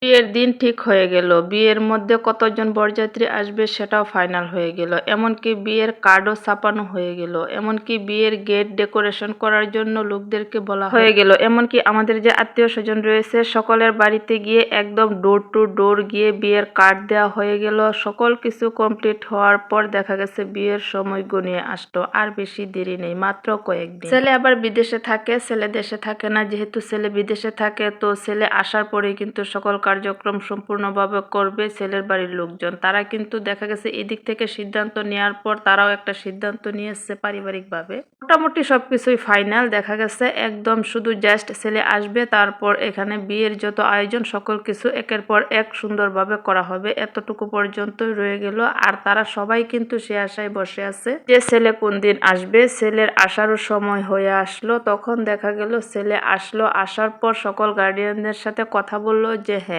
বিয়ের দিন ঠিক হয়ে গেল। বিয়ের মধ্যে কতজন বরযাত্রী আসবে সেটাও ফাইনাল হয়ে গেল। এমনকি বিয়ের কার্ডও ছাপানো হয়ে গেল। এমনকি বিয়ের গেট ডেকোরেশন করার জন্য লোকদেরকে বলা হয়ে গেল। এমনকি আমাদের যে আত্মীয়-স্বজন রয়েছে সকলের বাড়িতে গিয়ে একদম ডোর টু ডোর গিয়ে বিয়ের কার্ড দেওয়া হয়ে গেল। সকল কিছু কমপ্লিট হওয়ার পর দেখা গেছে বিয়ের সময় ঘনিয়ে আসলো। আর বেশি দেরি নেই, মাত্র কয়েকদিন। ছেলে আবার বিদেশে থাকে, ছেলে দেশে থাকে না। যেহেতু ছেলে বিদেশে থাকে তো ছেলে আসার পরেই কিন্তু সকল কার্যক্রম সম্পূর্ণভাবে করবে ছেলের বাড়ির লোকজন। তারা কিন্তু দেখা গেছে এদিক থেকে সিদ্ধান্ত নেওয়ার পর তারাও একটা সিদ্ধান্ত নিয়েছে পারিবারিকভাবে। মোটামুটি সবকিছুই ফাইনাল। দেখা গেছে একদম শুধু জাস্ট ছেলে আসবে, তারপর এখানে বিয়ের যত আয়োজন সকল কিছু একের পর এক সুন্দরভাবে করা হবে। এতটুকু পর্যন্তই রয়ে গেল। আর তারা সবাই কিন্তু সে আশায় বসে আছে যে ছেলে কোন দিন আসবে। ছেলের আসারও সময় হয়ে আসলো। তখন দেখা গেল ছেলে আসলো। আসার পর সকল গার্ডিয়ানদের সাথে কথা বললো যে হ্যাঁ,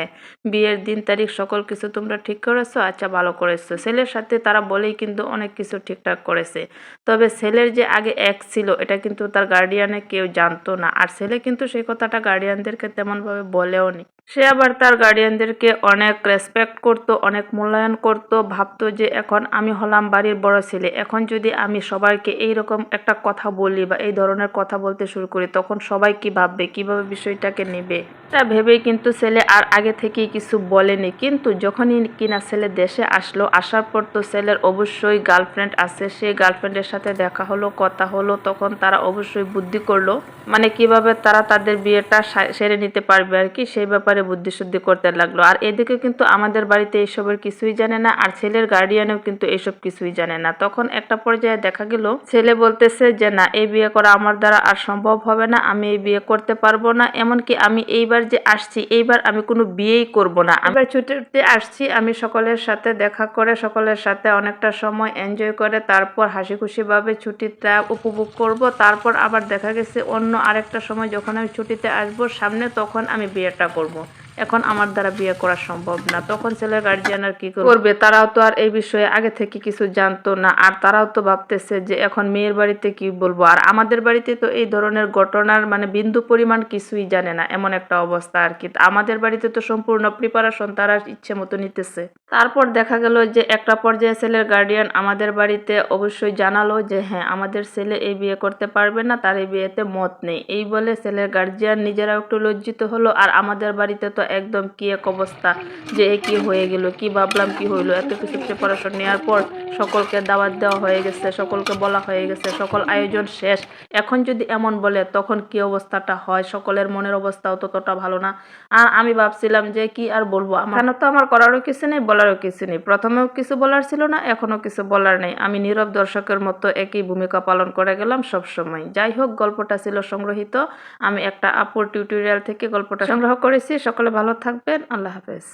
বিয়ের দিন তারিখ সকল কিছু তোমরা ঠিক করেছো, আচ্ছা ভালো করেছো। ছেলের সাথে তারা বলেই কিন্তু অনেক কিছু ঠিকঠাক করেছে। তবে ছেলের যে আগে এক্স ছিল এটা কিন্তু তার গার্ডিয়ানে কেউ জানতো না। আর ছেলে কিন্তু সেই কথাটা গার্ডিয়ানদেরকে তেমনভাবে বলেও নি। সে আবার তার গার্ডিয়ানদেরকে অনেক রেসপেক্ট করতো, অনেক মূল্যায়ন করতো। ভাবতো যে এখন আমি হলাম বাড়ির বড় ছেলে, এখন যদি আমি সবাইকে এইরকম একটা কথা বলি বা এই ধরনের কথা বলতে শুরু করি তখন সবাই কি ভাববে, কিভাবে বিষয়টাকে নেবে, তা ভেবেই কিন্তু ছেলে আর আগে থেকেই কিছু বলেনি। কিন্তু যখনই কিনা ছেলে দেশে আসলো, আসার পর তো ছেলের অবশ্যই গার্লফ্রেন্ড আছে, সেই গার্লফ্রেন্ডের সাথে দেখা হলো, কথা হলো। তখন তারা অবশ্যই বুদ্ধি করলো, মানে কিভাবে তারা তাদের বিয়েটা সেরে নিতে পারবে আর কি, সেই ব্যাপারে বুদ্ধিশুদ্ধি করতে লাগলো। আর এদিকে কিন্তু আমাদের বাড়িতে এইসবের কিছুই জানে না, আর ছেলের গার্ডিয়ানও কিন্তু এইসব কিছুই জানে না। তখন একটা পর্যায়ে দেখা গেল ছেলে বলতেছে যে না, এই বিয়ে করা আমার দ্বারা আর সম্ভব হবে না, আমি এই বিয়ে করতে পারবো না। এমনকি আমি এইবার যে আসছি এইবার আমি কোনো বিয়েই করব না, এবার ছুটিতে আসছি, আমি সকলের সাথে দেখা করে সকলের সাথে অনেকটা সময় এনজয় করে তারপর হাসি খুশিভাবে ছুটিটা উপভোগ করব। তারপর আবার দেখা গেছে অন্য আরেকটা সময় যখন আমি ছুটিতে আসবো সামনে তখন আমি বিয়েটা করব। এখন আমার দ্বারা বিয়ে করা সম্ভব না। তখন ছেলের গার্জিয়ান আর কি করবে, তারাও তো আর এই বিষয়ে আগে থেকে কিছু জানতো না। আর তারাও তো ভাবতেছে যে এখন মেয়ের বাড়িতে কি বলবো। আর আমাদের বাড়িতে তো এই ধরনের ঘটনার মানে বিন্দু পরিমাণ কিছুই জানে না, এমন একটা অবস্থা আর কি। আমাদের বাড়িতে তো সম্পূর্ণ প্রিপারেশন তারা ইচ্ছে মতো নিতেছে। তারপর দেখা গেল যে একটা পর্যায়ে ছেলের গার্ডিয়ান আমাদের বাড়িতে অবশ্যই জানালো যে হ্যাঁ, আমাদের ছেলে এই বিয়ে করতে পারবে না, তার এই বিয়েতে মত নেই। এই বলে ছেলের গার্জিয়ান নিজেরাও একটু লজ্জিত হলো। আর আমাদের বাড়িতে তো একদম কি এক অবস্থা, যে এ কি হয়ে গেল, কি ভাবলাম কি হইলো। এত কিছু প্রিপারেশন নেওয়ার পর সকলকে দাওয়াত দেওয়া হয়ে গেছে, সকলকে বলা হয়ে গেছে, সকল আয়োজন শেষ। এখন যদি এমন বলে তখন কি অবস্থাটা হয়, সকলের মনের অবস্থাও ততটা ভালো না। আর আমি ভাবছিলাম যে কি আর বলবো, আমার তো আমার করারও কিছু নেই, বলারও কিছু নেই। প্রথমেও কিছু বলার ছিল না, এখনো কিছু বলার নেই। আমি নীরব দর্শকের মতো একই ভূমিকা পালন করে গেলাম সব সময়। যাই হোক, গল্পটা ছিল সংগ্রহীত। আমি একটা আপুর টিউটোরিয়াল থেকে গল্পটা সংগ্রহ করেছি। সকলে ভালো থাকবেন। আল্লাহ হাফেজ।